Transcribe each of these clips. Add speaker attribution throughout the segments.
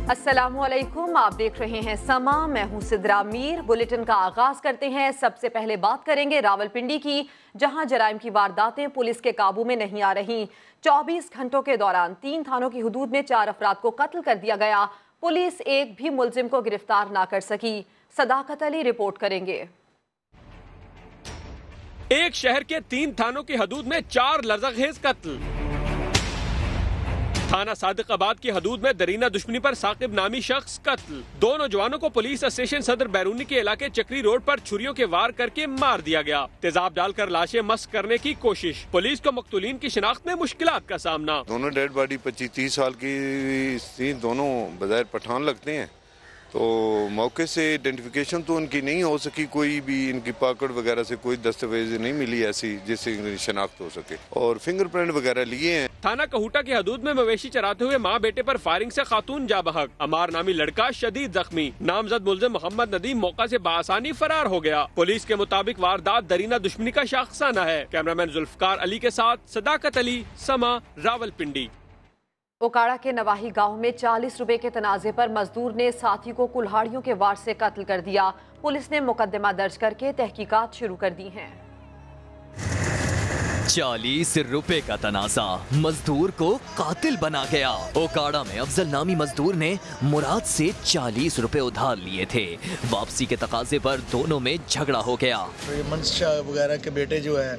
Speaker 1: अस्सलामुअलैकुम, आप देख रहे हैं समा। मैं हूं सिद्रा मीर। बुलेटिन का आगाज करते हैं। सबसे पहले बात करेंगे रावलपिंडी की, जहां जराइम की वारदातें पुलिस के काबू में नहीं आ रही। 24 घंटों के दौरान 3 थानों की हुदूद में 4 अफराद को कत्ल कर दिया गया। पुलिस एक भी मुलजिम को गिरफ्तार ना कर सकी। सदाकत अली रिपोर्ट करेंगे।
Speaker 2: एक शहर के 3 थानों की हदूद में 4 लर्ज़ाखेज कत्ल। थाना सादिकाबाद की हदूद में दरीना दुश्मनी पर साकिब नामी शख्स कत्ल। 2 नौजवानों को पुलिस स्टेशन सदर बैरूनी के इलाके चक्री रोड पर छुरियों के वार करके मार दिया गया। तेजाब डालकर लाशें मस्क करने की कोशिश। पुलिस को मकतूलीन की शिनाख्त में मुश्किलात का सामना।
Speaker 3: दोनों डेड बॉडी 25-30 साल की थी, दोनों बज़ाहिर पठान लगते हैं, तो मौके से आइडेंटिफिकेशन तो उनकी नहीं हो सकी। कोई भी इनकी पकड़ वगैरह से कोई दस्तावेज नहीं मिली ऐसी जिससे इनकी शनाख्त हो सके, और फिंगरप्रिंट वगैरह लिए हैं।
Speaker 2: थाना कहूटा की हदूद में मवेशी चराते हुए मां बेटे पर फायरिंग से खातून जा बहक। अमार नामी लड़का शदीद जख्मी। नामजद मुलजिम मोहम्मद नदीम मौका से बासानी फरार हो गया। पुलिस के मुताबिक वारदात दरीना दुश्मनी का शाखसाना है। कैमरामैन जुल्फकार अली के साथ सदाकत अली, समा, रावलपिंडी।
Speaker 1: ओकाड़ा के नवाही गांव में 40 रुपए के तनाजे पर मजदूर ने साथी को कुल्हाड़ियों के वार से कत्ल कर दिया। पुलिस ने मुकदमा दर्ज करके तहकीकात शुरू कर दी हैं।
Speaker 4: 40 रुपए का तनाजा मजदूर को कातिल बना गया। ओकाड़ा में अफजल नामी मजदूर ने मुराद से 40 रुपए उधार लिए थे। वापसी के तकाजे पर दोनों में झगड़ा हो गया।
Speaker 5: मनशा वगैरह के बेटे जो है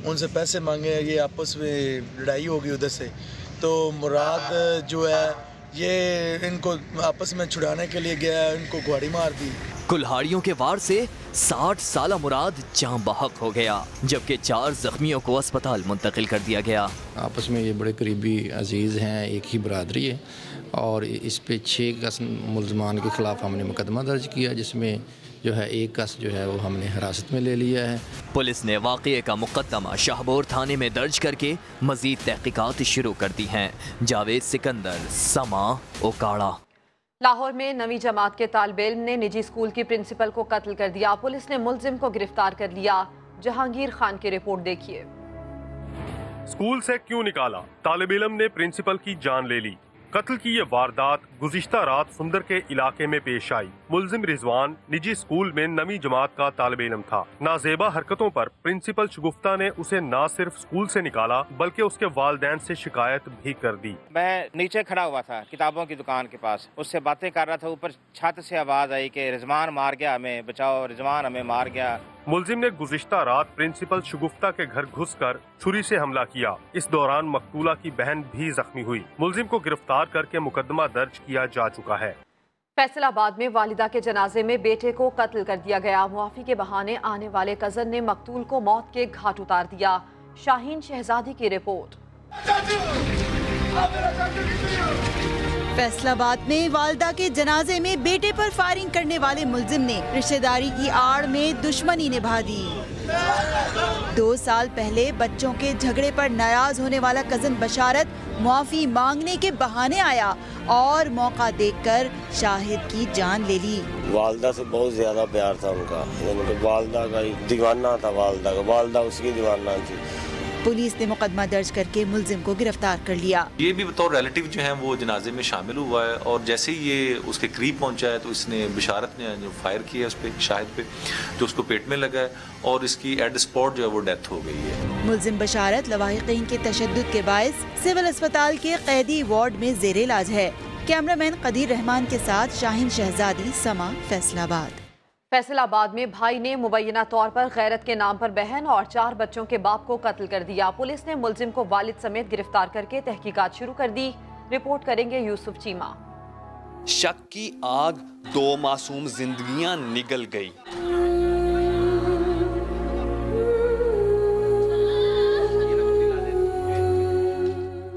Speaker 5: उनसे पैसे मांगे, ये आपस में लड़ाई होगी उधर से, तो मुराद जो है ये इनको आपस में छुड़ाने के लिए गया, इनको गुआड़ी मार दी।
Speaker 4: कुल्हाड़ियों के वार से 60 साला मुराद जान बहक हो गया, जबकि 4 जख्मियों को अस्पताल मुंतकिल कर दिया गया।
Speaker 6: आपस में ये बड़े करीबी अजीज़ हैं, एक ही बरादरी है, और इस पे 6 मुल्ज़मान के खिलाफ हमने मुकदमा दर्ज किया, जिसमें जो है 1 कस जो है वो हमने हिरासत में ले लिया है।
Speaker 4: पुलिस ने वाक़ये का मुकदमा शाहबोर थाने में दर्ज करके मजीद तहकीकात शुरू कर दी हैं। जावेद सिकंदर, समा, ओकाड़ा।
Speaker 1: लाहौर में नवी जमात के तालिबे इल्म ने निजी स्कूल की प्रिंसिपल को कत्ल कर दिया। पुलिस ने मुलजिम को गिरफ्तार कर लिया। जहांगीर खान की रिपोर्ट देखिए।
Speaker 7: स्कूल से क्यों निकाला, तालिबे इल्म ने प्रिंसिपल की जान ले ली। कत्ल की ये वारदात गुज़िश्ता रात सुंदर के इलाके में पेश आई। मुलजिम रिजवान निजी स्कूल में नवी जमात का तालिबे इल्म था। नाजेबा हरकतों पर प्रिंसिपल शगुफ्ता ने उसे न सिर्फ स्कूल से निकाला बल्कि उसके वालिदैन से शिकायत भी कर दी।
Speaker 8: मैं नीचे खड़ा हुआ था किताबों की दुकान के पास, उससे बातें कर रहा था। ऊपर छत से आवाज आई कि रिजवान मार गया, हमें बचाओ, रिजवान हमें मार गया।
Speaker 7: मुलजिम ने गुज़िश्ता रात प्रिंसिपल शगुफ्ता के घर घुसकर छुरी से हमला किया। इस दौरान मकतूला की बहन भी जख्मी हुई। मुलजिम को गिरफ्तार करके मुकदमा दर्ज किया जा चुका है।
Speaker 1: फैसलाबाद में वालिदा के जनाजे में बेटे को कत्ल कर दिया गया। मुआफी के बहाने आने वाले कजन ने मकतूल को मौत के घाट उतार दिया। शाहीन शहजादी की रिपोर्ट।
Speaker 9: फैसलाबाद में वालिदा के जनाजे में बेटे पर फायरिंग करने वाले मुलजिम ने रिश्तेदारी की आड़ में दुश्मनी निभा दी। 2 साल पहले बच्चों के झगड़े पर नाराज होने वाला कजन बशारत मुआफी मांगने के बहाने आया और मौका देखकर शाहिद की जान ले ली।
Speaker 10: वालिदा से बहुत ज्यादा प्यार था उनका, वालिदा का दीवाना था, वालिदा उसकी दीवाना थी।
Speaker 9: पुलिस ने मुकदमा दर्ज करके मुलजिम को गिरफ्तार कर लिया।
Speaker 11: ये भी बतौर रिलेटिव जो है वो जनाजे में शामिल हुआ है, और जैसे ही ये उसके करीब पहुंचा है तो इसने बिशारत ने जो फायर किया उस पर, शाहिद पे, जो उसको पेट में लगा है और इसकी एट स्पॉट जो है वो डेथ हो गई है।
Speaker 9: मुलजिम बशारत लवाहिकीन के तशद्दुद के बायस सिविल अस्पताल के कैदी वार्ड में जेर इलाज है। कैमरामैन कदीर रहमान के साथ शाहीन शहजादी, समा, फैसलाबाद।
Speaker 1: फैसलाबाद में भाई ने मुबैना तौर पर गैरत के नाम पर बहन और 4 बच्चों के बाप को कत्ल कर दिया। पुलिस ने मुलजिम को वालिद समेत गिरफ्तार करके तहकीकात शुरू कर दी। रिपोर्ट करेंगे यूसुफ चीमा।
Speaker 12: शक की आग, 2 मासूम जिंदगियां निगल गई।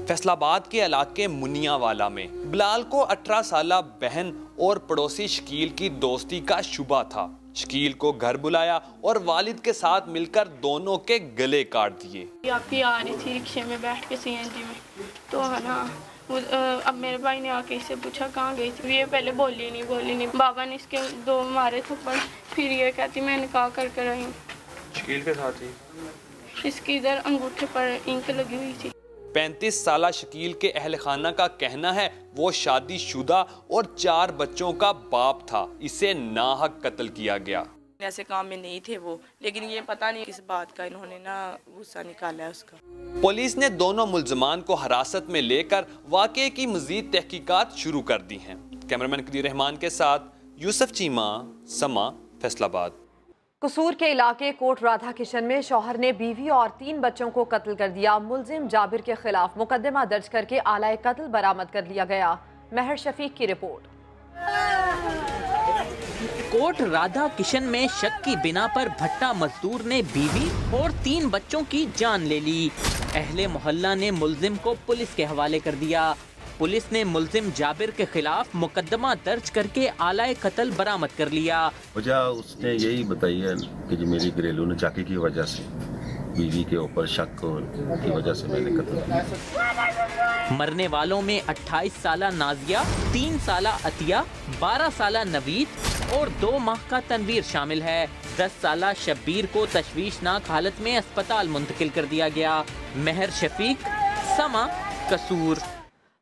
Speaker 12: फैसलाबाद के इलाके मुनियावाला में बिलाल को 18 साला बहन और पड़ोसी शकील की दोस्ती का शुबा था। शकील को घर बुलाया और वालिद के साथ मिलकर दोनों के गले काट दिए।
Speaker 13: आपकी आ रही थी रिक्शे में बैठ के सीएनजी में, तो है ना, अब मेरे भाई ने आके इससे पूछा कहाँ गई थी। ये पहले बोली नहीं। बाबा ने इसके 2 मारे थप्पड़, फिर ये कहती मैं निकाह कर कर आई हूँ।
Speaker 11: शकील के साथ ही
Speaker 13: इसकी इधर अंगूठे पर इंक लगी हुई थी।
Speaker 12: 35 साला शकील के अहल खाना का कहना है वो शादीशुदा और 4 बच्चों का बाप था, इसे नाहक कत्ल किया गया।
Speaker 14: ऐसे काम में नहीं थे वो, लेकिन ये पता नहीं किस बात का इन्होंने ना गुस्सा निकाला है उसका।
Speaker 12: पुलिस ने दोनों मुल्जमान को हिरासत में लेकर वाक़े की मजीद तहकीकात शुरू कर दी हैं। कैमरामैन कदीर रहमान के साथ यूसुफ चीमा, समा, फैसलाबाद।
Speaker 1: कसूर के इलाके कोट राधा किशन में शौहर ने बीवी और 3 बच्चों को कत्ल कर दिया। मुलजिम जाबिर के खिलाफ मुकदमा दर्ज करके आलाए कत्ल बरामद कर लिया गया। महर शफीक की रिपोर्ट।
Speaker 15: कोट राधा किशन में शक की बिना पर भट्टा मजदूर ने बीवी और 3 बच्चों की जान ले ली। अहले मोहल्ला ने मुलजिम को पुलिस के हवाले कर दिया। पुलिस ने मुलजिम जाबिर के खिलाफ मुकदमा दर्ज करके आलाए कत्ल बरामद कर लिया।
Speaker 16: वजह उसने यही बताई है कि जो मेरी घरेलू नचाकी की वजह से बीवी के ऊपर शक की वजह से मैंने कत्ल किया।
Speaker 15: मरने वालों में 28 साला नाजिया, 3 साला अतिया, 12 साला नवीद और 2 माह का तनवीर शामिल है। 10 साला शब्बीर को तशवीशनाक हालत में अस्पताल मुंतकिल कर दिया गया। महर शफीक, समा, कसूर।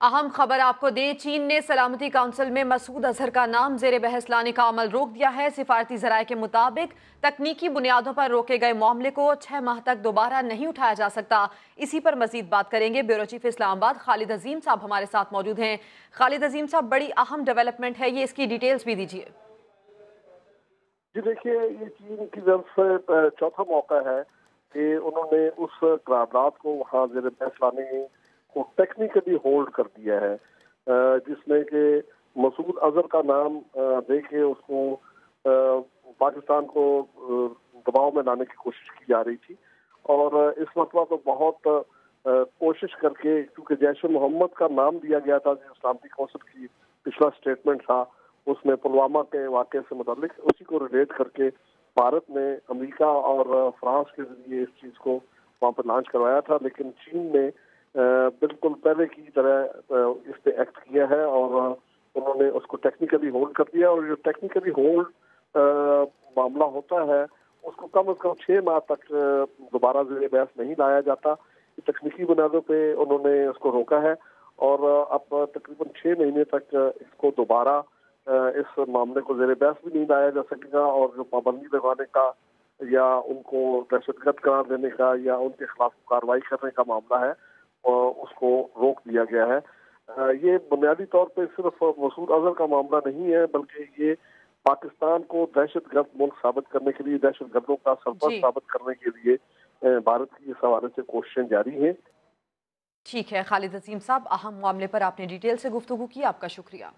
Speaker 1: अहम खबर आपको दें, चीन ने सलामती काउंसिल में मसूद अजहर का नाम जेर बहस लाने का अमल रोक दिया है। सिफारती जराये के मुताबिक तकनीकी बुनियादों पर रोके गए मामले को 6 माह तक दोबारा नहीं उठाया जा सकता। इसी पर मजीद बात करेंगे। ब्यूरो चीफ इस्लामाबाद खालिद अजीम साहब हमारे साथ मौजूद हैं। खालिद अजीम साहब, बड़ी अहम डेवलपमेंट है ये, इसकी डिटेल्स भी दीजिए।
Speaker 17: जी देखिए, ये चीन की तरफ से चौथा मौका है कि उन्होंने उस करारदाद को वहाँ जेर बहस लाने को टेक्निकली होल्ड कर दिया है, जिसमें कि मसूद अजहर का नाम दे के उसको पाकिस्तान को दबाव में लाने की कोशिश की जा रही थी। और इस मसला तो बहुत कोशिश करके, क्योंकि जैश मोहम्मद का नाम दिया गया था, जो सलामती काउंसिल की पिछला स्टेटमेंट था उसमें पुलवामा के वाक़े से मुतालिक, उसी को रिलेट करके भारत ने अमेरिका और फ्रांस के जरिए इस चीज़ को वहाँ पर लॉन्च करवाया था। लेकिन चीन ने बिल्कुल पहले की तरह इस पे एक्ट किया है और उन्होंने उसको टेक्निकली होल्ड कर दिया। और जो टेक्निकली होल्ड मामला होता है उसको कम से कम 6 माह तक दोबारा जेर बहस नहीं लाया जाता। तकनीकी बुनियादों पे उन्होंने उसको रोका है और अब तकरीबन 6 महीने तक इसको दोबारा इस मामले को जेर बहस भी नहीं लाया जा सकेगा। और जो पाबंदी लगाने का या उनको दहशतगर्द करार देने का या उनके खिलाफ कार्रवाई करने का मामला है उसको रोक दिया गया है। ये बुनियादी तौर पे सिर्फ मसूद अजहर का मामला नहीं है, बल्कि ये पाकिस्तान को दहशतगर्द मुल्क साबित करने के लिए, दहशतगर्दों का सरपंच साबित करने के लिए भारत की इस हवाले से कोशिशें जारी हैं।
Speaker 1: ठीक है खालिद अजीम साहब, अहम मामले पर आपने डिटेल से गुफ्तगू की, आपका शुक्रिया।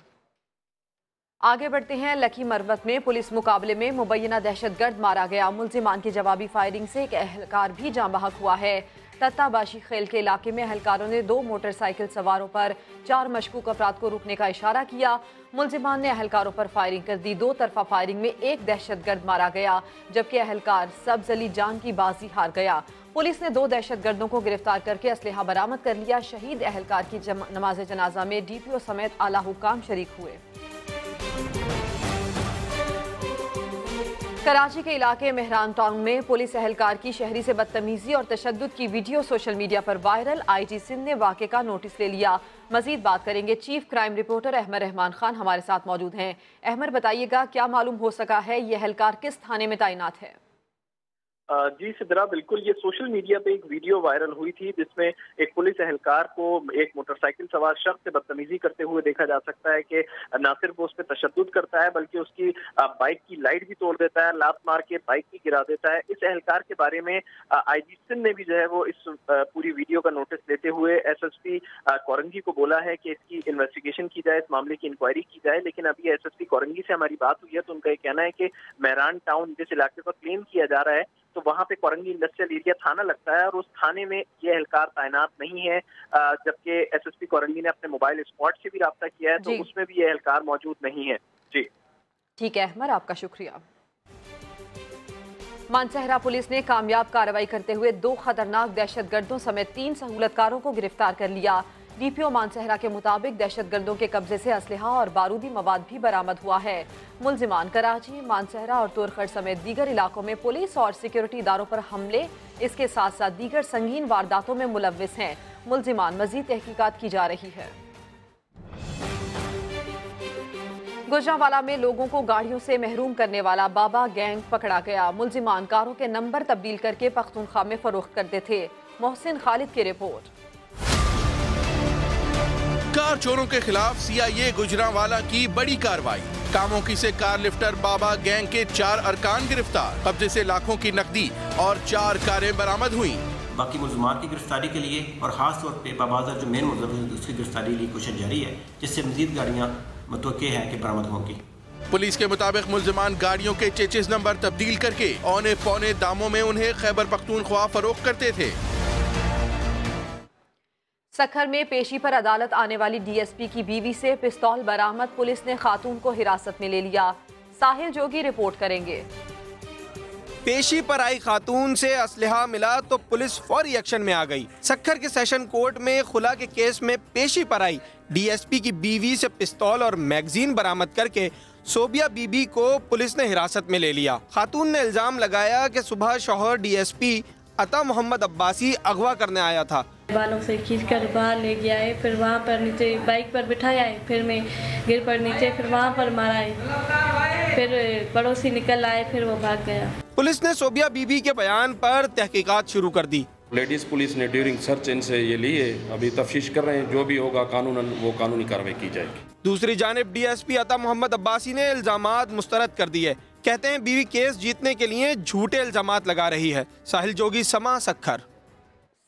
Speaker 1: आगे बढ़ते हैं। लकी मरवत में पुलिस मुकाबले में मुबैना दहशतगर्द मारा गया। मुल्जिमान की जवाबी फायरिंग से एक अहलकार भी जाँ बहक हुआ है। तत्ताबाशी खेल के इलाके में एहलकारों ने 2 मोटरसाइकिल सवारों पर 4 मशकूक अफराद को रुकने का इशारा किया। मुल्जिमान ने एहलकारों पर फायरिंग कर दी। 2 तरफा फायरिंग में एक दहशतगर्द मारा गया, जबकि एहलकार सब्ज अली जान की बाजी हार गया। पुलिस ने 2 दहशतगर्दों को गिरफ्तार करके असलहा बरामद कर लिया। शहीद एहलकार की नमाज जनाजा में DPO समेत आला हुकाम शरीक हुए। कराची के इलाके मेहरान टाउन में पुलिस एहलकार की शहरी से बदतमीजी और तशद्दुद की वीडियो सोशल मीडिया पर वायरल। IG सिंध ने वाक़े का नोटिस ले लिया। मजीद बात करेंगे। Chief crime reporter Ahmed Rehman Khan हमारे साथ मौजूद हैं। अहमद, बताइएगा क्या मालूम हो सका है, ये एहलकार किस थाने में तैनात है?
Speaker 18: जी सिद्रा, बिल्कुल, ये सोशल मीडिया पे एक वीडियो वायरल हुई थी जिसमें एक पुलिस एहलकार को एक मोटरसाइकिल सवार शख्स से बदतमीजी करते हुए देखा जा सकता है कि न सिर्फ वो उस पर तशद्दुद करता है बल्कि उसकी बाइक की लाइट भी तोड़ देता है, लात मार के बाइक भी गिरा देता है। इस एहलकार के बारे में IG सिंध ने भी जो है वो इस पूरी वीडियो का नोटिस लेते हुए SSP कोरंगी को बोला है कि इसकी इन्वेस्टिगेशन की जाए, इस मामले की इंक्वायरी की जाए। लेकिन अभी SSP कोरंगी से हमारी बात हुई है तो उनका ये कहना है कि मेहरान टाउन जिस इलाके पर क्लेम किया जा रहा है तो वहाँ पे कोरंगी इंडस्ट्रियल एरिया थाना लगता है और उस थाने में ये एहलकार तैनात नहीं है। जबकि SSP कोरंगी ने अपने मोबाइल स्पॉट से भी राब्ता किया है तो उसमें भी ये एहलकार मौजूद नहीं है। जी
Speaker 1: ठीक है अहमद, आपका शुक्रिया। मानसहरा पुलिस ने कामयाब कार्रवाई करते हुए 2 खतरनाक दहशतगर्दों समेत 3 सहूलतकारों को गिरफ्तार कर लिया। DPO मानसहरा के मुताबिक दहशतगर्दों के कब्जे से असलहा और बारूदी मवाद भी बरामद हुआ है। मुल्जिमान कराची, मानसहरा और तुरखर समेत दीगर इलाकों में पुलिस और सिक्योरिटी इदारों पर हमले, इसके साथ साथ दीगर संगीन वारदातों में मुलव्विस हैं। मुल्जिमान मजीद तहकीकात की जा रही है। गुजरांवाला में लोगों को गाड़ियों से महरूम करने वाला बाबा गैंग पकड़ा गया। मुल्जिमान कारों के नंबर तब्दील करके पख्तूनख्वा में फरोख्त करते थे। मोहसिन खालिद की रिपोर्ट।
Speaker 19: कार चोरों के खिलाफ CIA गुजरांवाला की बड़ी कार्रवाई। कामोकी से कार लिफ्टर बाबा गैंग के 4 अरकान गिरफ्तार। कब्जे से लाखों की नकदी और 4 कारें बरामद हुई।
Speaker 20: बाकी मुल्ज़मान की गिरफ्तारी के लिए और खास तौर पे बाबादर जो मेन मुल्ज़िम है उसकी गिरफ्तारी के लिए कोशिश जारी है, जिससे मजीद गाड़ियाँ मुतवक्के हैं कि बरामद होंगी।
Speaker 19: पुलिस के मुताबिक मुल्जिमान गाड़ियों के चेचिस नंबर तब्दील करके औने पौने दामों में उन्हें खैबर पख्तूनख्वा फरोख्त करते थे।
Speaker 1: सखर में पेशी पर अदालत आने वाली DSP की बीवी से पिस्तौल बरामद। पुलिस ने खातून को हिरासत में ले लिया। साहिल जोगी रिपोर्ट करेंगे।
Speaker 21: पेशी पर आई खातून से असलहा मिला तो पुलिस फौरी एक्शन में आ गई। सखर के सेशन कोर्ट में खुला के केस में पेशी पर आई DSP की बीवी से पिस्तौल और मैगजीन बरामद करके सोबिया बीबी को पुलिस ने हिरासत में ले लिया। खातून ने इल्जाम लगाया कि सुबह शौहर DSP अता मोहम्मद अब्बासी अगवा करने आया था।
Speaker 22: बालों से खींचकर बाहर ले गया है, फिर वहाँ पर नीचे बाइक पर बिठाया है, फिर मैं गिर पर नीचे, फिर वहाँ पर मारा है, फिर पड़ोसी निकल आए, फिर वो भाग गया।
Speaker 21: पुलिस ने सोबिया बीबी के बयान पर तहकीकात शुरू कर दी।
Speaker 23: लेडीज पुलिस ने ड्यूरिंग सर्च इनसे ये ली है, अभी तफ्तीश कर रहे हैं, जो भी होगा कानूनन वो कानूनी कार्रवाई की जाएगी।
Speaker 21: दूसरी जानिब DSP अता मोहम्मद अब्बासी ने इल्जामात मुस्तरद कर दिए। कहते हैं बीवी केस जीतने के लिए झूठे इल्जामात लगा रही है। साहिल जोगी, समा, सखर।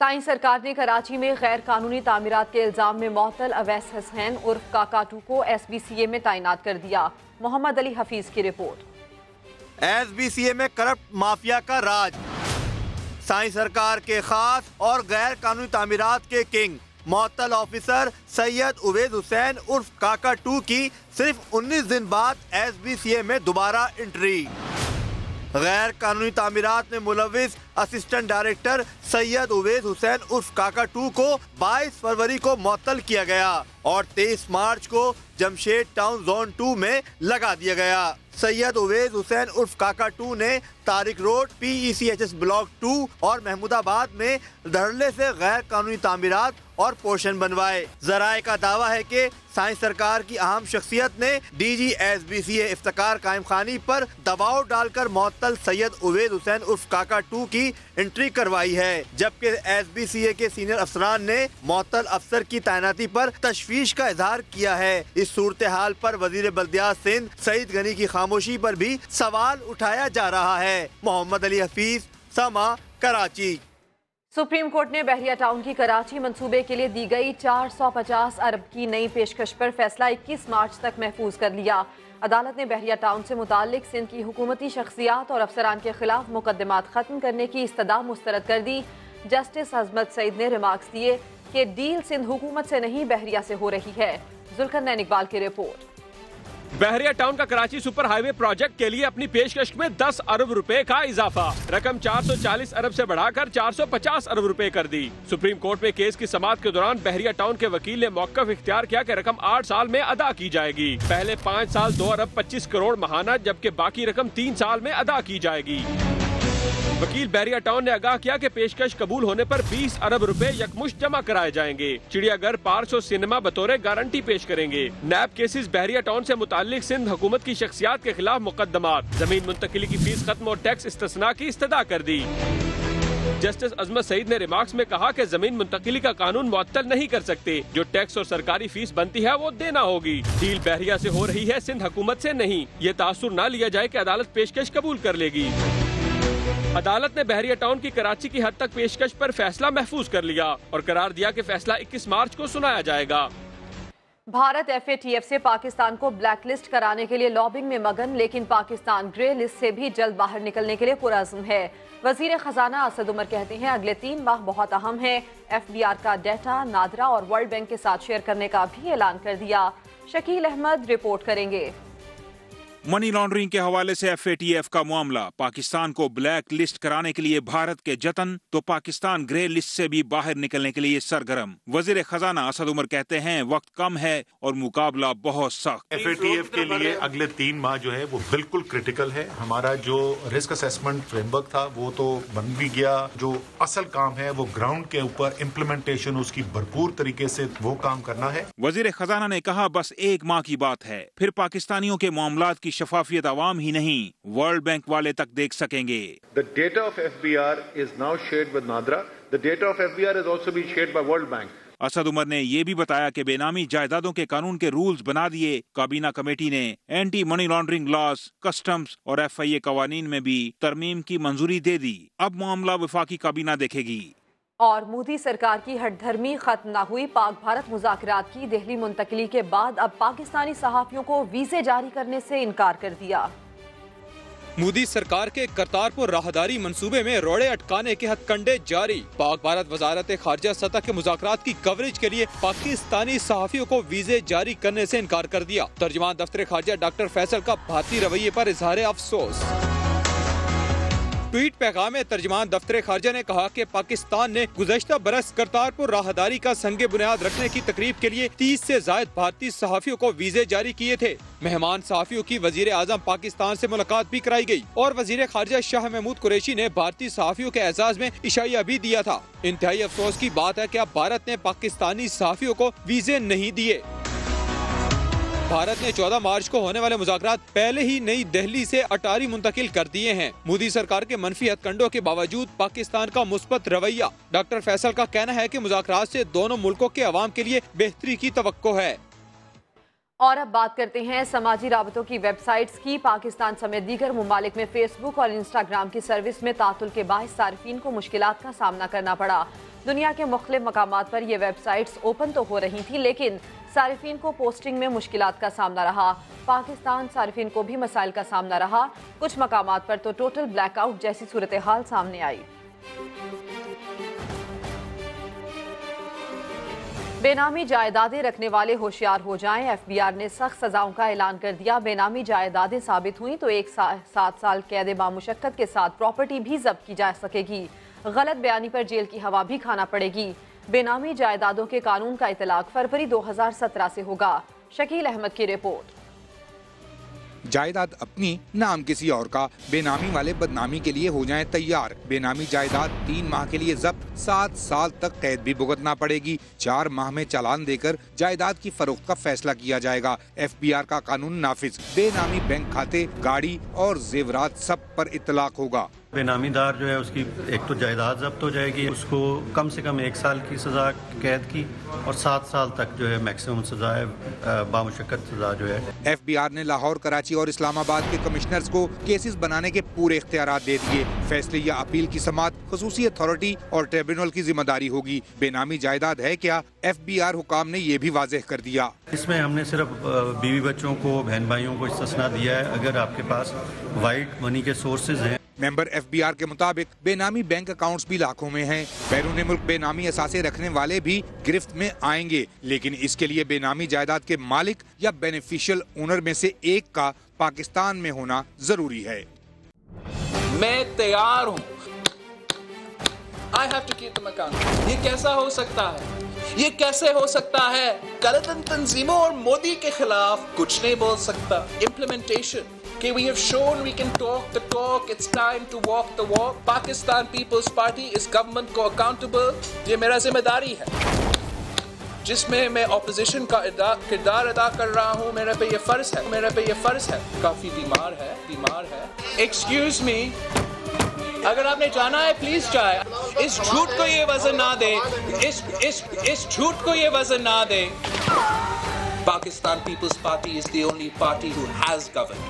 Speaker 1: साइंस सरकार ने कराची में गैर कानूनी तामीरात के इल्जाम में मुअत्तल अवैस हुसैन उर्फ काकाटू को SBCA में तैनात कर दिया। मोहम्मद अली हफीज की रिपोर्ट।
Speaker 24: SBCA में करप्ट माफिया का राज। साइंस सरकार के खास और गैर कानूनी तामीरात के किंग मुअत्तल ऑफिसर सैयद उवैस हुसैन उर्फ काकाटू की सिर्फ 19 दिन बाद SBCA में दोबारा एंट्री। गैर कानूनी तामीरात में मुलविस असिस्टेंट डायरेक्टर सैयद उवैस हुसैन उर्फ काकाटू को 22 फरवरी को मुअत्तल किया गया और 23 मार्च को जमशेद टाउन जोन 2 में लगा दिया गया। सैयद उवैस हुसैन उर्फ काकाटू ने तारिक रोड, PECHS ब्लॉक 2 और महमूदाबाद में धड़ल्ले से गैर कानूनी तामीरात और पोर्शन बनवाए। जराए का दावा है कि साइंस सरकार की अहम शख्सियत ने DG SBCA इफ्तिकार कायम खानी पर दबाव डालकर मुअत्तल सैयद उवैस हुसैन उर्फ काकाटू की एंट्री करवाई है, जबकि SBCA के सीनियर अफसरान ने मुअत्तल अफसर की तैनाती पर तशवीश का इजहार किया है। इस सूरत हाल पर वजीर बल्दियात सिंध सईद गनी की खामोशी पर भी सवाल उठाया जा रहा है। मोहम्मद अली हफीज, समा, कराची।
Speaker 1: सुप्रीम कोर्ट ने बहरिया टाउन की कराची मंसूबे के लिए दी गई 450 अरब की नई पेशकश पर फैसला 21 मार्च तक महफूज कर लिया। अदालत ने बहरिया टाउन से मुताल्लिक सिंध की हुकूमती शख्सियात और अफसरान के खिलाफ मुकदमात खत्म करने की इस्तदा मुस्तरद कर दी। जस्टिस अजमत सईद ने रिमार्क्स दिए कि डील सिंध हुकूमत से नहीं बहरिया से हो रही है। जुल्करनैन इकबाल की रिपोर्ट।
Speaker 2: बहरिया टाउन का कराची सुपर हाईवे प्रोजेक्ट के लिए अपनी पेशकश में 10 अरब रुपए का इजाफा, रकम 440 अरब से बढ़ाकर 450 अरब रुपए कर दी। सुप्रीम कोर्ट में केस की समाअत के दौरान बहरिया टाउन के वकील ने मौक़िफ़ इख्तियार किया कि रकम 8 साल में अदा की जाएगी। पहले 5 साल 2 अरब 25 करोड़ महाना, जबकि बाकी रकम 3 साल में अदा की जाएगी। वकील बहरिया टाउन ने आगाह किया कि पेशकश कबूल होने पर 20 अरब रुपए यकमुश्त जमा कराए जाएंगे। चिड़ियाघर, पार्क और सिनेमा बतौर गारंटी पेश करेंगे। नैब केसेस बहरिया टाउन से मुताल्लिक सिंध हुकूमत की शख्सियात के खिलाफ मुकदमात, जमीन मुंतकिली की फीस खत्म और टैक्स इस्तिस्ना की इस्तदा कर दी। जस्टिस अजमत सईद ने रिमार्क्स में कहा कि जमीन मुंतकिली का कानून मुअत्तल नहीं कर सकते। जो टैक्स और सरकारी फीस बनती है वो देना होगी। डील बहरिया से हो रही है, सिंध हुकूमत से नहीं। ये तासुर न लिया जाए कि अदालत पेशकश कबूल कर लेगी। अदालत ने बहरिया टाउन की कराची की हद तक पेशकश पर फैसला महफूज कर लिया और करार दिया कि फैसला 21 मार्च को सुनाया जाएगा।
Speaker 1: भारत FATF से पाकिस्तान को ब्लैकलिस्ट कराने के लिए लॉबिंग में मगन, लेकिन पाकिस्तान ग्रे लिस्ट से भी जल्द बाहर निकलने के लिए पुरअज़्म है। वजीर खजाना असद उमर कहते हैं अगले 3 माह बहुत अहम है। FBR का डेटा नादरा और वर्ल्ड बैंक के साथ शेयर करने का भी ऐलान कर दिया। शकील अहमद रिपोर्ट करेंगे।
Speaker 3: मनी लॉन्ड्रिंग के हवाले से FATF का मामला, पाकिस्तान को ब्लैक लिस्ट कराने के लिए भारत के जतन, तो पाकिस्तान ग्रे लिस्ट से भी बाहर निकलने के लिए सरगर्म। वजीर खजाना असद उमर कहते हैं वक्त कम है और मुकाबला बहुत सख्त।
Speaker 4: FATF के लिए अगले 3 माह जो है वो बिल्कुल क्रिटिकल है। हमारा जो रिस्क असेसमेंट फ्रेमवर्क था वो तो बन भी गया, जो असल काम है वो ग्राउंड के ऊपर इम्प्लीमेंटेशन उसकी भरपूर तरीके से वो काम करना है।
Speaker 3: वजीर खजाना ने कहा बस 1 माह की बात है, फिर पाकिस्तानियों के मामलात की शफाफियत आवाम ही नहीं वर्ल्ड बैंक वाले तक देख सकेंगे।
Speaker 5: The data of FBR is now shared with NADRA. The data of FBR is also being shared by World Bank.
Speaker 3: Asad Umar ने ये भी बताया कि बेनामी जायदादों के कानून के रूल्स बना दिए। काबीना कमेटी ने anti money laundering laws, customs और FIA कवानीन में भी तरमीम की मंजूरी दे दी। अब मामला वफाकी काबीना देखेगी।
Speaker 1: और मोदी सरकार की हठधर्मी खत्म न हुई। पाक भारत मुज़ाकरात की दिल्ली मुंतकली के बाद अब पाकिस्तानी सहाफ़ियों को वीज़े जारी करने से इनकार कर दिया।
Speaker 12: मोदी सरकार के करतारपुर राहदारी मंसूबे में रोड़े अटकाने के हथकंडे जारी। पाक भारत वजारत खारजा सतह के मुज़ाकरात की कवरेज के लिए पाकिस्तानी सहाफ़ियों को वीज़े जारी करने से इनकार कर दिया। तर्जुमान दफ्तर खारजा डॉक्टर फैसल का भारतीय रवैये पर इजहार अफसोस। ट्वीट पैगाम में तर्जुमान दफ्तर खारजा ने कहा कि पाकिस्तान ने गुज़श्ता बरस करतारपुर राहदारी का संगे बुनियाद रखने की तकरीब के लिए 30 से ज़ायद भारतीय सहाफ़ियों को वीज़े जारी किए थे। मेहमान सहाफ़ियों की वज़ीर आज़म पाकिस्तान से मुलाकात भी कराई गई और वज़ीर खारजा शाह महमूद कुरैशी ने भारतीय सहाफ़ियों के एजाज़ में इशाइया भी दिया था। इंतहाई अफसोस की बात है कि अब भारत ने पाकिस्तानी सहाफ़ियों को वीज़े नहीं दिए। भारत ने 14 मार्च को होने वाले मुज़ाकरात पहले ही नई दिल्ली से अटारी मुंतकिल कर दिए हैं। मोदी सरकार के मनफी हथकंडों के बावजूद पाकिस्तान का मुस्बत रवैया। डॉक्टर फैसल का कहना है कि मुज़ाकरात से दोनों मुल्कों के अवाम के लिए बेहतरी की तवक्को है।
Speaker 1: और अब बात करते हैं समाजी राबतों की वेबसाइट्स की। पाकिस्तान समेत दीगर मुमालिक में फेसबुक और इंस्टाग्राम की सर्विस में तातुल के बाइस सार्फिन को मुश्किलात का सामना करना पड़ा। दुनिया के मुख्तलिफ मकामात पर ये वेबसाइट्स ओपन तो हो रही थी, लेकिन सारिफिन को पोस्टिंग में मुश्किलात का सामना रहा। पाकिस्तान सारिफिन को भी मसाइल का सामना रहा। कुछ मकामात पर तो टोटल ब्लैकआउट जैसी सूरत हाल सामने आई। बेनामी जायदादें रखने वाले होशियार हो जाएं। FBR ने सख्त सजाओं का ऐलान कर दिया। बेनामी जायदादें साबित हुई तो 7 साल कैद बामुशक्कत के साथ प्रॉपर्टी भी जब्त की जा सकेगी। गलत बयानी पर जेल की हवा भी खाना पड़ेगी। बेनामी जायदादों के कानून का इतलाक फरवरी 2017 से होगा। शकील अहमद की रिपोर्ट।
Speaker 6: जायदाद अपनी नाम किसी और का, बेनामी वाले बदनामी के लिए हो जाएं तैयार। बेनामी जायदाद 3 माह के लिए जब्त, 7 साल तक कैद भी भुगतना पड़ेगी। 4 माह में चालान देकर जायदाद की फरोख्त का फैसला किया जाएगा। FBR का कानून नाफिज। बेनामी बैंक खाते, गाड़ी और जेवरात सब पर इतलाक होगा।
Speaker 4: बेनामीदार जो है उसकी एक तो जायदाद जब्त हो जाएगी, उसको कम से कम 1 साल की सजा कैद की और 7 साल तक जो है मैक्सिमम सजा है, बामुशक्कत सजा जो है।
Speaker 6: FBR ने लाहौर, कराची और इस्लामाबाद के कमिश्नर्स को केसेस बनाने के पूरे इख्तियारात दे दिए। फैसले या अपील की समात खसूसी अथॉरिटी और ट्रिब्यूनल की जिम्मेदारी होगी। बेनामी जायदाद है क्या, FBR हुकाम ने ये भी वाज़ेह कर दिया।
Speaker 4: इसमें हमने सिर्फ बीवी बच्चों को, बहन भाइयों को इस्तिस्ना दिया है अगर आपके पास वाइट मनी के सोर्सेज हैं।
Speaker 6: मेंबर FBR के मुताबिक बेनामी बैंक अकाउंट्स भी लाखों में हैं। बैरून मुल्क बेनामी असासे रखने वाले भी गिरफ्त में आएंगे, लेकिन इसके लिए बेनामी जायदाद के मालिक या बेनिफिशियल ओनर में से एक का पाकिस्तान में होना जरूरी है।
Speaker 25: मैं तैयार हूँ। I have to keep them accountable। ये कैसा हो सकता है? ये कैसे हो सकता है? गलत तंजीमों और मोदी के खिलाफ कुछ नहीं बोल सकता। Implementation Okay, we have shown we can talk the talk. It's time to walk the walk. Pakistan People's Party is government को accountable. ये मेरा जिम्मेदारी है, जिसमें मैं ऑपोजिशन का किरदार अदा कर रहा हूँ। मेरे पे ये फर्ज है। काफी बीमार है। Excuse me, अगर आपने जाना है प्लीज जाए। इस झूठ को ये वजन ना दे। इस झूठ को ये वजन ना दे। Pakistan People's Party is the only party who has governed.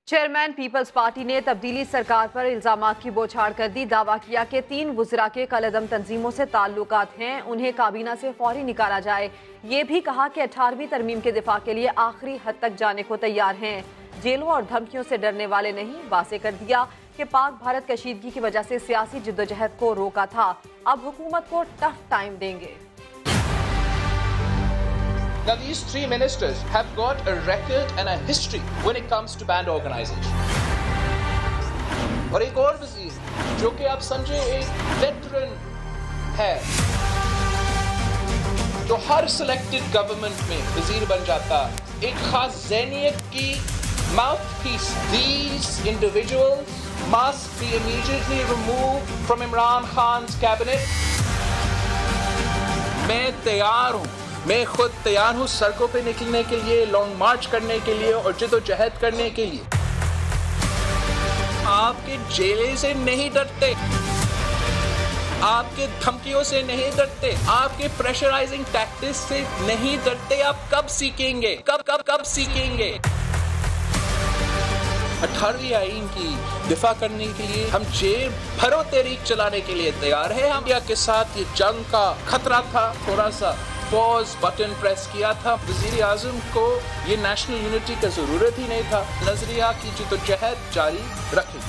Speaker 1: Chairman People's Party ने तब्दीली सरकार पर इल्जामात की बौछार कर दी। दावा किया कि 3 वज़रा के कलअदम तंजीमों से ताल्लुकात हैं, उन्हें काबीना से फौरी निकाला जाए। ये भी कहा कि 18वीं तरमीम के दिफा के लिए आखिरी हद तक जाने को तैयार हैं। जेलों और धमकियों से डरने वाले नहीं। वाज़ेह कर दिया कि पाक भारत कशीदगी की वजह से सियासी जिद्दोजहद को रोका था, अब हुकूमत को टफ टाइम देंगे।
Speaker 25: Now these three ministers have got a record and a history when it comes to band organization. और एक और वजीर जो कि आप समझे एक वेटरन है, तो हर सिलेक्टेड गवर्नमेंट में वजीर बन जाता एक खास ज़हनियत की mouthpiece. These individuals must be immediately removed from Imran Khan's cabinet. मैं तैयार हूँ, मैं खुद तैयार हूँ सड़कों पे निकलने के लिए, लॉन्ग मार्च करने के लिए और जद्दोजहद करने के लिए. आपके जेले से नहीं डरते, आपके धमकियों से नहीं डरते, आपके प्रेशराइजिंग टैक्टिक्स से नहीं डरते. आप कब सीखेंगे, कब सीखेंगे? 18वीं आईन की दिफा करने के लिए हम जेब भरो तहरीक चलाने के लिए तैयार है. हम इंडिया के साथ ये जंग का खतरा था, थोड़ा सा पॉज बटन प्रेस किया था. वजीर आजम को ये नेशनल यूनिटी का जरूरत ही नहीं था. नजरिया की जद्दोजहद जारी रखें.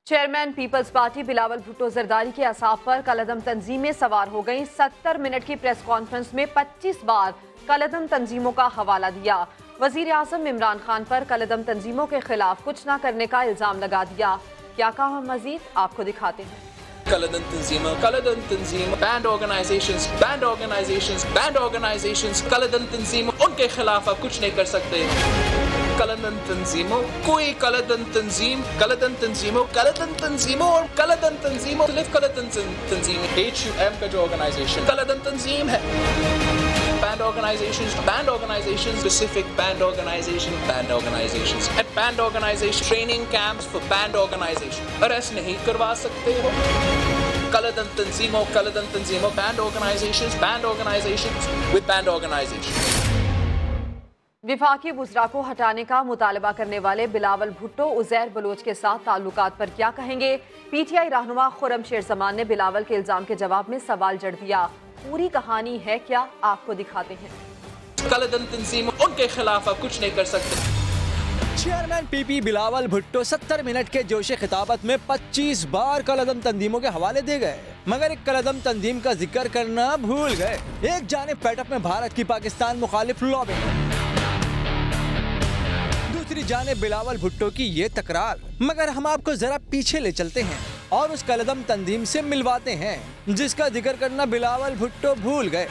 Speaker 1: चेयरमैन पीपल्स पार्टी बिलावल भुट्टो जरदारी के असाब पर कलअदम तंजीमें सवार हो गईं. 70 मिनट की प्रेस कॉन्फ्रेंस में 25 बार कलअदम तंजीमों का हवाला दिया. वजीर आजम इमरान खान पर कलअदम तंजीमों के खिलाफ कुछ न करने का इल्जाम लगा दिया. क्या कहा मजीद, आपको दिखाते हैं.
Speaker 25: कलअदम तंजीम, बैंड ऑर्गेनाइजेशंस, कलअदम तंजीम, उनके खिलाफ आप कुछ नहीं कर सकते. कलअदम तंजीमों, कोई कलअदम तंजीमों और कलअदम तंजीमों, सिर्फ कलअदम तंजीम, HUM का जो ऑर्गेनाइजेशन कलअदम तंजीम है. Band organizations, specific band organizations, and band organization training camps for band organization. Arrest नहीं करवा सकते हो. कलअदम तंजीमों, band organizations with band organizations.
Speaker 1: विफाकी वुज़रा को हटाने का मुतालबा करने वाले बिलावल भुट्टो उज़ैर बलोच के साथ ताल्लुकात पर क्या कहेंगे? PTI रहनुमा खुर्रम शेर जमान ने बिलावल के इल्जाम के जवाब में सवाल जड़ दिया. पूरी कहानी है क्या, आपको दिखाते हैं.
Speaker 25: कलअदम तंजीम, उनके खिलाफ आप कुछ नहीं कर सकते.
Speaker 7: Chairman PP Bilawal Bhutto 70 minute के जोशे खिताबत में 25 बार कलअदम तंजीमों के हवाले दे गए, मगर एक कलअदम तंजीम का जिक्र करना भूल गए. एक जानिब पैटअप में भारत की पाकिस्तान मुखालिफ लॉबिंग, दूसरी जानिब बिलावल भुट्टो की ये तकरार. मगर हम आपको जरा पीछे ले चलते हैं और उस कलअदम तंजीम से मिलवाते हैं जिसका जिक्र करना बिलावल भुट्टो भूल गए.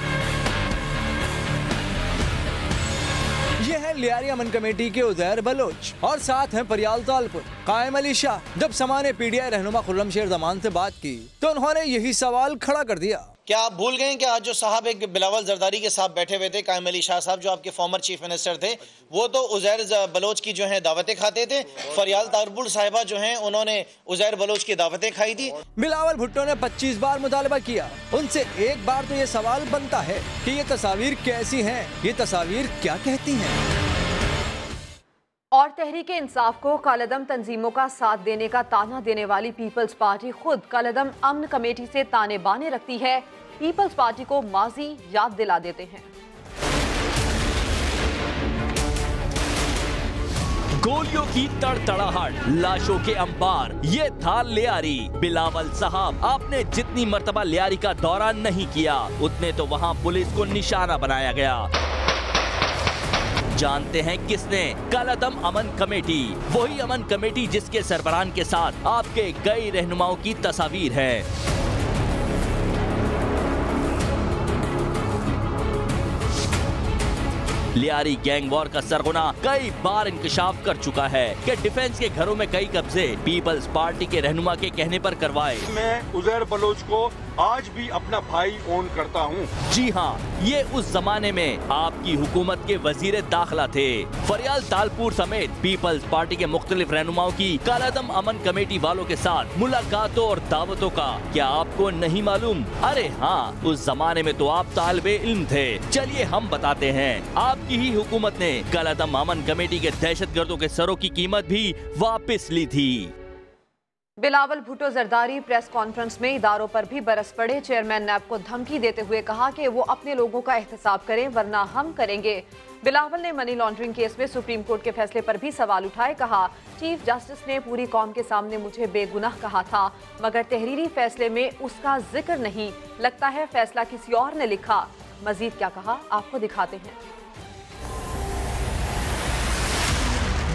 Speaker 7: ये है लियारी अमन कमेटी के उज़ैर बलोच और साथ हैं परियाल तालपुर, कायम अली शाह. जब समाने PTI रहनुमा खुर्रम शेर जमान से बात की तो उन्होंने यही सवाल खड़ा कर दिया.
Speaker 8: क्या आप भूल गए कि आज जो साहब एक बिलावल जरदारी के साथ बैठे हुए थे, कायम अली शाह साहब जो आपके फॉर्मर चीफ मिनिस्टर थे, वो तो उज़ैर बलोच की जो है दावतें खाते थे. फरियाल तारपुर साहिबा जो हैं उन्होंने उज़ैर बलोच की दावतें खाई थी.
Speaker 7: बिलावल भुट्टो ने 25 बार मुतालबा किया. उनसे एक बार तो ये सवाल बनता है कि ये तस्वीर कैसी हैं, ये तस्वीर क्या कहती हैं.
Speaker 1: और तहरीके इंसाफ को कलअदम तंजीमों का साथ देने का ताना देने वाली पीपल्स पार्टी खुद कलअदम अमन कमेटी से ताने बाने रखती है. पीपल्स पार्टी को माजी याद दिला देते हैं.
Speaker 15: गोलियों की तड़तड़ाहट, लाशों के अंबार, ये था लियारी. बिलावल साहब, आपने जितनी मर्तबा लियारी का दौरा नहीं किया उतने तो वहाँ पुलिस को निशाना बनाया गया. जानते हैं किसने? कलअदम अमन कमेटी, वही अमन कमेटी जिसके सरबराह के साथ आपके कई रहनुमाओं की तस्वीर है. लियारी गैंग वॉर का सरगुना कई बार इंकशाफ कर चुका है कि डिफेंस के घरों में कई कब्जे पीपल्स पार्टी के रहनुमा के कहने पर करवाए.
Speaker 9: मैं उज़ैर बलोच को आज भी अपना भाई ओन करता हूँ.
Speaker 15: जी हाँ, ये उस जमाने में आपकी हुकूमत के वजीर दाखिला थे. फरियाल तालपुर समेत पीपल्स पार्टी के मुख्तलिफ रहनुमाओं की कलअदम अमन कमेटी वालों के साथ मुलाकातों और दावतों का क्या आपको नहीं मालूम? अरे हाँ, उस जमाने में तो आप तालिबे इल्म थे. चलिए हम बताते हैं. आपकी ही हुकूमत ने कलअदम अमन कमेटी के दहशतगर्दों के सरों की कीमत भी वापस ली थी.
Speaker 1: बिलावल भुट्टो जरदारी प्रेस कॉन्फ्रेंस में इदारों पर भी बरस पड़े. चेयरमैन नैब को धमकी देते हुए कहा कि वो अपने लोगों का एहतसाब करें वरना हम करेंगे. बिलावल ने मनी लॉन्ड्रिंग केस में सुप्रीम कोर्ट के फैसले पर भी सवाल उठाए. कहा, चीफ जस्टिस ने पूरी कौम के सामने मुझे बेगुनाह कहा था, मगर तहरीरी फैसले में उसका जिक्र नहीं. लगता है फैसला किसी और ने लिखा. मजीद क्या कहा आपको दिखाते हैं।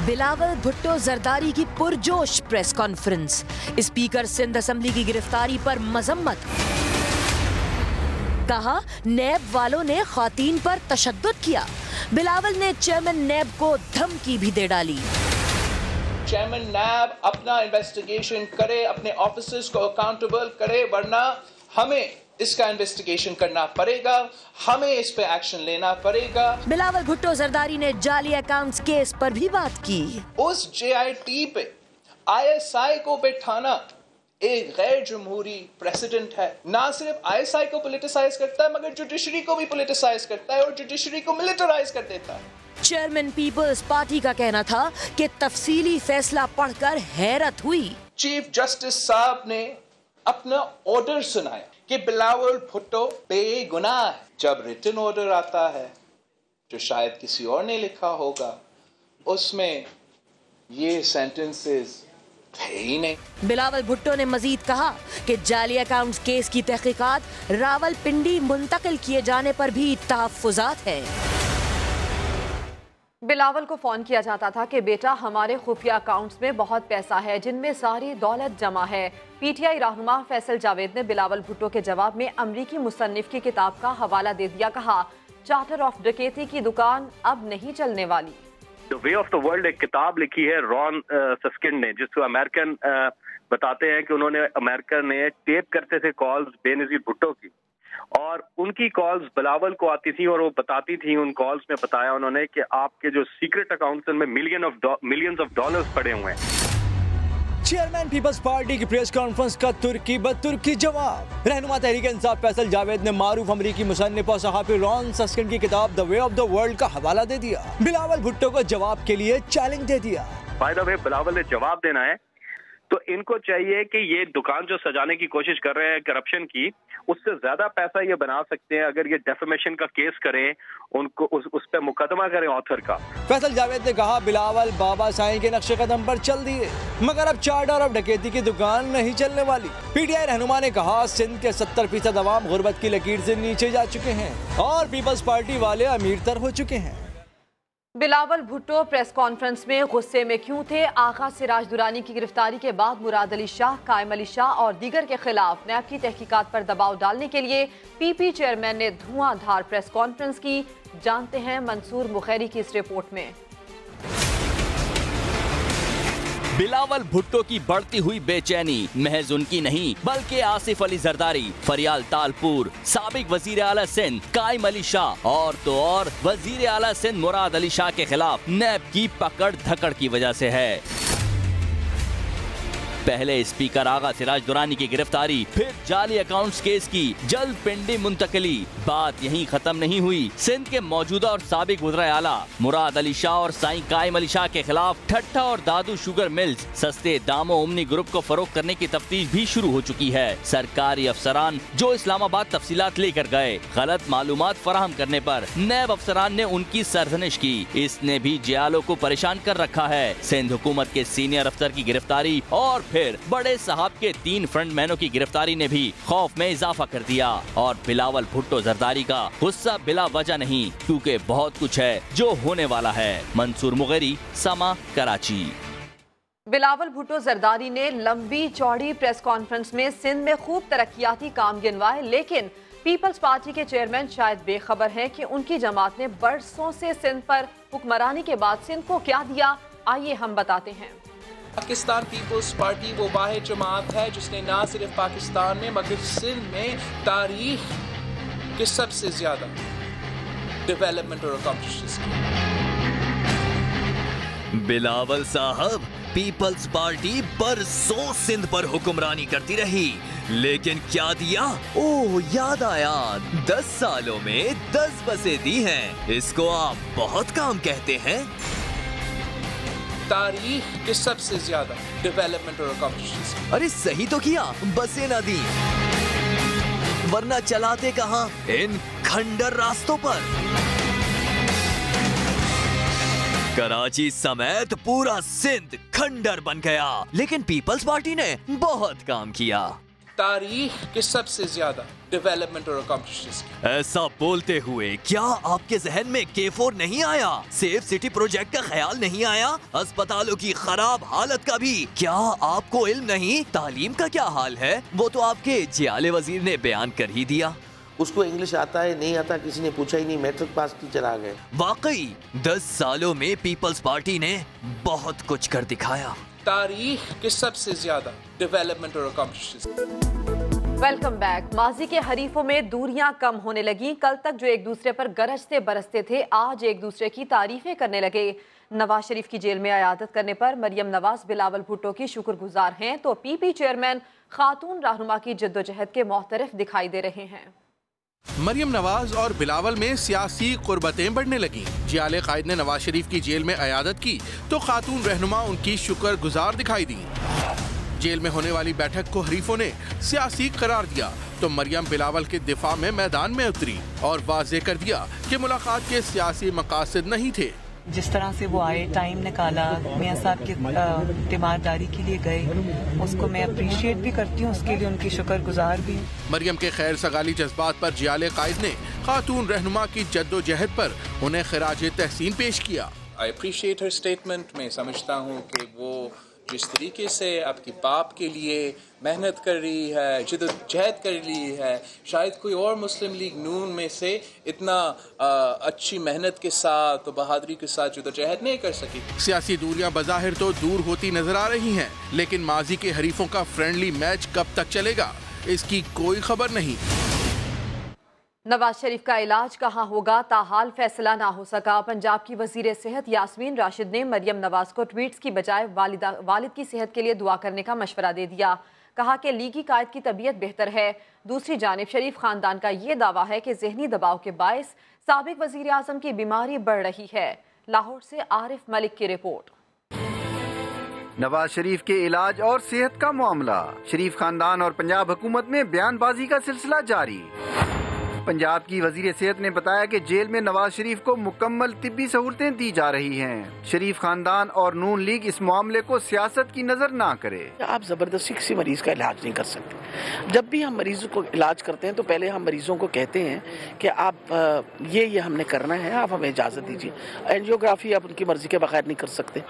Speaker 10: बिलावल भुट्टो जरदारी की पुरजोश press conference. Speaker Sindh assembly की गिरफ्तारी पर मजम्मत। कहा नैब वालों ने खातीन पर तशद्दुद किया। बिलावल ने चेयरमैन नैब को धमकी भी दे डाली।
Speaker 25: चेयरमैन नैब अपना इन्वेस्टिगेशन करे, अपने ऑफिसर्स को अकाउंटेबल करे, वरना हमें इसका इन्वेस्टिगेशन करना पड़ेगा, हमें इस पे एक्शन लेना पड़ेगा।
Speaker 10: बिलावल भुट्टो जरदारी ने जाली अकाउंट्स केस पर भी बात की।
Speaker 25: उस JIT पे ISI को बैठाना एक गैर जमहूरी प्रेसिडेंट है। ना सिर्फ ISI को पॉलिटिसाइज करता है मगर जुडिशरी को भी पॉलिटिसाइज करता है और जुडिशरी को मिलिटराइज कर देता है।
Speaker 10: चेयरमैन पीपल्स पार्टी का कहना था कि तफसीली फैसला पढ़कर हैरत हुई।
Speaker 25: चीफ जस्टिस साहब ने अपना ऑर्डर सुनाया कि बिलावल भुट्टो बेगुनाह है। जब रिटन ऑर्डर आता है जो शायद किसी और ने लिखा होगा, उसमें ये सेंटेंसेस है ही नहीं।
Speaker 10: बिलावल भुट्टो ने मजीद कहा कि जाली अकाउंट्स केस की तहकीकात रावलपिंडी मुंतकिल किए जाने पर भी तहफ्फुजात हैं।
Speaker 1: बिलावल को फोन किया जाता था कि बेटा हमारे खुफिया अकाउंट्स में बहुत पैसा है जिनमें सारी दौलत जमा है। PTI रहनुमा फैसल जावेद ने बिलावल भुट्टो के जवाब में अमरीकी मुसन्निफ की किताब का हवाला दे दिया। कहा चार्टर ऑफ डकैती की दुकान अब नहीं चलने वाली।
Speaker 11: The way of the world एक किताब लिखी है रॉन सस्किन ने, जिसको अमेरिकन बताते हैं कि उन्होंने अमेरिका ने टेप करते थे कॉल्स बेनजीर भुट्टो की, और उनकी कॉल्स बिलावल को आती थी और वो बताती थी। उन कॉल्स में बताया उन्होंने कि आपके जो सीक्रेट अकाउंट्स में मिलियंस ऑफ डॉलर्स पड़े हुए हैं।
Speaker 7: चेयरमैन पीपल्स पार्टी की प्रेस कॉन्फ्रेंस का तुर्की बतुर्की जवाब। रहनुमा तहरीक इंसाफ फैसल जावेद ने मारूफ अमरीकी मुसन्निफ और सहाफी रॉन सस्किन की किताब the way of the world का हवाला दे दिया। बिलावल भुट्टो को जवाब के लिए चैलेंज दे दिया।
Speaker 11: बाय द वे बिलावल ने जवाब देना है तो इनको चाहिए कि ये दुकान जो सजाने की कोशिश कर रहे हैं करप्शन की, उससे ज्यादा पैसा ये बना सकते हैं अगर ये डेफेमेशन का केस करें, उनको उस पे मुकदमा करें ऑथर का।
Speaker 7: फैसल जावेद ने कहा बिलावल बाबा साईं के नक्शे कदम पर चल दिए मगर अब चार्टर ऑफ डकैती की दुकान नहीं चलने वाली। PTI रहनुमा ने कहा सिंध के 70% अवाम गुर्बत की लकीर से नीचे जा चुके हैं और पीपल्स पार्टी वाले अमीर तर हो चुके हैं।
Speaker 1: बिलावल भुट्टो प्रेस कॉन्फ्रेंस में गुस्से में क्यों थे? आगा सिराज दुरानी की गिरफ्तारी के बाद मुराद अली शाह, कायम अली शाह और दीगर के खिलाफ नैब की तहकीकात पर दबाव डालने के लिए PP चेयरमैन ने धुआंधार प्रेस कॉन्फ्रेंस की। जानते हैं मंसूर मुखैरी की इस रिपोर्ट में।
Speaker 13: बिलावल भुट्टो की बढ़ती हुई बेचैनी महज उनकी नहीं बल्कि आसिफ अली जरदारी, फरियाल तालपुर, साबिक वजीर आला सिंध कायम अली शाह और तो और वजीर आला सिंध मुराद अली शाह के खिलाफ नैब की पकड़ धकड़ की वजह से है। पहले स्पीकर आगा सिराज दुरानी की गिरफ्तारी, फिर जाली अकाउंट्स केस की जल्द पिंडी मुंतकली। बात यहीं खत्म नहीं हुई। सिंध के मौजूदा और साबिक वज़ीर आला मुराद अली शाह और साईं कायम अली शाह के खिलाफ ठट्ठा और दादू शुगर मिल्स सस्ते दामों उमनी ग्रुप को फरोख्त करने की तफ्तीश भी शुरू हो चुकी है। सरकारी अफसरान जो इस्लामाबाद तफसीलात लेकर गए, गलत मालूमात फराहम करने पर नैब अफसरान ने उनकी सरजनिश की। इसने भी जियालों को परेशान कर रखा है। सिंध हुकूमत के सीनियर अफसर की गिरफ्तारी और फिर बड़े साहब के 3 फ्रंटमैनों की गिरफ्तारी ने भी खौफ में इजाफा कर दिया। और बिलावल भुट्टो जरदारी का गुस्सा बिला वजह नहीं, क्योंकि बहुत कुछ है जो होने वाला है। मंसूर मुगैरी, समा, कराची।
Speaker 1: बिलावल भुट्टो जरदारी ने लंबी चौड़ी प्रेस कॉन्फ्रेंस में सिंध में खूब तरक्याती काम गिनवाए, लेकिन पीपल्स पार्टी के चेयरमैन शायद बेखबर हैं कि उनकी जमात ने बरसों से सिंध पर हुक्मरानी के बाद सिंध को क्या दिया। आइए हम बताते हैं।
Speaker 25: पाकिस्तान पीपल्स पार्टी वो वाहिद जमात है जिसने ना सिर्फ पाकिस्तान में मगर सिंध में तारीख के सबसे ज्यादा डेवलपमेंट और अकॉम्प्लिशमेंट्स की।
Speaker 13: बिलावल साहब, पीपल्स पार्टी बरसों सिंध पर हुक्मरानी करती रही, लेकिन क्या दिया? ओह, याद आया, 10 सालों में 10 बसें दी हैं। इसको आप बहुत काम कहते हैं।
Speaker 25: तारीख के सबसे ज्यादा डेवलपमेंट और अकॉम्प्लिशमेंट्स।
Speaker 13: अरे सही तो किया, बसें ना दी, वरना चलाते कहां इन खंडर रास्तों पर। कराची समेत पूरा सिंध खंडर बन गया, लेकिन पीपल्स पार्टी ने बहुत काम किया।
Speaker 25: तारीख के सबसे ज्यादा डेवलपमेंट और अकॉम्प्लिशमेंट्स।
Speaker 14: ऐसा बोलते हुए क्या आपके जहन में K4 नहीं आया? सेफ सिटी प्रोजेक्ट का ख्याल नहीं आया? अस्पतालों की खराब हालत का भी क्या आपको इल्म नहीं? तालीम का क्या हाल है वो तो आपके जियाले वजीर ने बयान कर ही दिया।
Speaker 16: उसको इंग्लिश आता है नहीं आता किसी ने पूछा ही नहीं, मैट्रिक पास टीचर आ गए।
Speaker 14: वाकई 10 सालों में पीपल्स पार्टी ने बहुत कुछ कर दिखाया।
Speaker 25: तारीख के सबसे ज्यादा डेवलपमेंट और अकॉम्प्लिशमेंट्स।
Speaker 1: Welcome back. माजी के हरीफों में दूरियां कम होने लगी। कल तक जो एक दूसरे पर गरजते बरसते थे आज एक दूसरे की तारीफें करने लगे। नवाज शरीफ की जेल में अयादत करने पर मरियम नवाज बिलावल भुट्टो की शुक्रगुजार हैं तो पीपी चेयरमैन खातून रहनुमा की जद्दोजहद के मोहतरफ दिखाई दे रहे हैं।
Speaker 19: मरियम नवाज और बिलावल में सियासी कुर्बतें बढ़ने लगी। जियाले कायद ने नवाज शरीफ की जेल में अयादत की तो खातून रहनुमा उनकी शुक्रगुजार दिखाई दी। जेल में होने वाली बैठक को हरीफों ने सियासी करार दिया तो मरियम बिलावल के दिफा में मैदान में उतरी और वाज़ेह कर दिया कि मुलाकात के सियासी मकासद नहीं थे।
Speaker 17: जिस तरह से वो आए, टाइम निकाला, मियां साहब की तीमारदारी के लिए गए, उसको मैं अप्रिशिएट भी करती हूँ, उसके लिए उनकी शुक्रगुजार भी।
Speaker 19: मरियम के खैर सगाली जज्बात पर जियाले कायद ने खातून रहनुमा की जद्दोजहद पर उन्हें खिराज तहसीन पेश किया।
Speaker 25: I appreciate her statement. मैं समझता हूँ कि वो जिस तरीके से आपके बाप के लिए मेहनत कर रही है, जद्दोजहद कर रही है, शायद कोई और मुस्लिम लीग नून में से इतना अच्छी मेहनत के साथ तो बहादुरी के साथ जद्दोजहद नहीं कर सकी।
Speaker 19: सियासी दूरियां बज़ाहिर तो दूर होती नजर आ रही हैं, लेकिन माजी के हरीफों का फ्रेंडली मैच कब तक चलेगा इसकी कोई खबर नहीं।
Speaker 1: नवाज शरीफ का इलाज कहां होगा ताहाल फैसला ना हो सका। पंजाब की वजीर सेहत यास्मीन राशिद ने मरियम नवाज को ट्वीट्स की बजाय वालिद की सेहत के लिए दुआ करने का मशवरा दे दिया। कहा कि लीगी कायद की तबीयत बेहतर है। दूसरी जानिब शरीफ खानदान का ये दावा है कि जहनी दबाव के बायस साबिक वजीर आजम की बीमारी बढ़ रही है। लाहौर से आरिफ मलिक की रिपोर्ट।
Speaker 18: नवाज शरीफ के इलाज और सेहत का मामला, शरीफ खानदान और पंजाब हुकूमत में बयानबाजी का सिलसिला जारी। पंजाब की वजीर सेहत ने बताया कि जेल में नवाज शरीफ को मुकम्मल तिब्बी सहूलतें दी जा रही हैं। शरीफ खानदान और नून लीग इस मामले को सियासत की नजर ना करे।
Speaker 16: आप जबरदस्ती किसी मरीज का इलाज नहीं कर सकते। जब भी हम मरीजों को इलाज करते हैं तो पहले हम मरीजों को कहते हैं कि आप ये हमने करना है, आप हमें इजाजत दीजिए। एंजियोग्राफी आप उनकी मर्जी के बगैर नहीं कर सकते।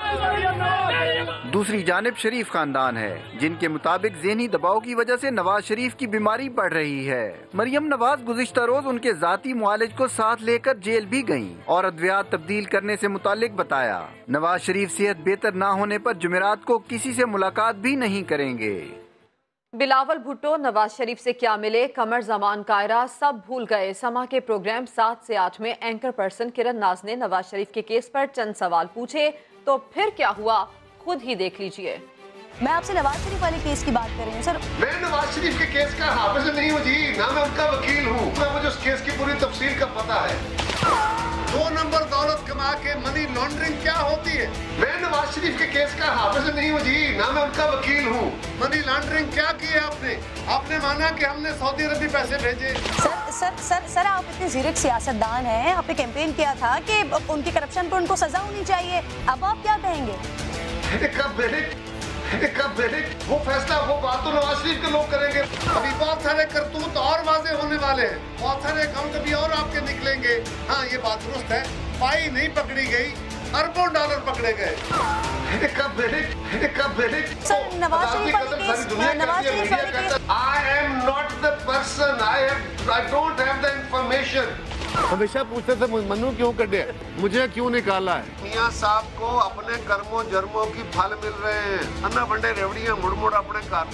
Speaker 18: दूसरी जानिब शरीफ खानदान है जिनके मुताबिक ज़हनी दबाव की वजह से नवाज शरीफ की बीमारी बढ़ रही है। मरियम नवाज गुज़िश्ता रोज उनके जाती मुआलिज को साथ लेकर जेल भी गयीं और अद्वियात तब्दील करने से मुतालिक बताया। नवाज शरीफ सेहत बेहतर न होने पर जुमेरात को किसी से मुलाकात भी नहीं करेंगे।
Speaker 1: बिलावल भुट्टो नवाज शरीफ से क्या मिले, कमर जमान कायरा सब भूल गए। समा के प्रोग्राम 7 से 8 में एंकर पर्सन किरण नाज ने नवाज शरीफ के केस पर चंद सवाल पूछे तो फिर क्या हुआ खुद ही देख लीजिए।
Speaker 20: मैं आपसे नवाज शरीफ वाले केस की बात कर रही हूँ सर।
Speaker 5: मैं नवाज शरीफ के केस का हाफिज नहीं हूँ जी, ना मैं उनका वकील हूँ। मुझे उस केस की पूरी तफसील का पता है। 2 नंबर दौलत कमा के मनी लॉन्ड्रिंग क्या होती है। मैं नवाज शरीफ के केस का हाफिज नहीं हूँ जी, ना मैं उनका वकील हूँ। मनी लॉन्ड्रिंग क्या की है आपने? आपने माना कि हमने सऊदी अरब में पैसे भेजे।
Speaker 20: सर आप इतने जीरक सियासतदान हैं, आपने कैंपेन किया था कि उनकी करप्शन पर उनको सजा होनी चाहिए। अब आप क्या कहेंगे?
Speaker 5: वो फैसला वो बात तो नवाज शरीफ के लोग करेंगे। अभी बहुत सारे करतूत और वाजे होने वाले हैं, बहुत सारे अकाउंट भी और आपके निकलेंगे। हाँ ये बात दुरुस्त है, पाई नहीं पकड़ी गई, अरबों डॉलर पकड़े गए। I am not the person, I don't have the information. हमेशा पूछते थे मन्नू क्यों कटे, मुझे क्यों निकाला है। मियां साहब को अपने कर्मों जर्मों की फल मिल रहे हैं। अन्ना बंडे रेवड़ियां मुड़ मुड़ अपने घर।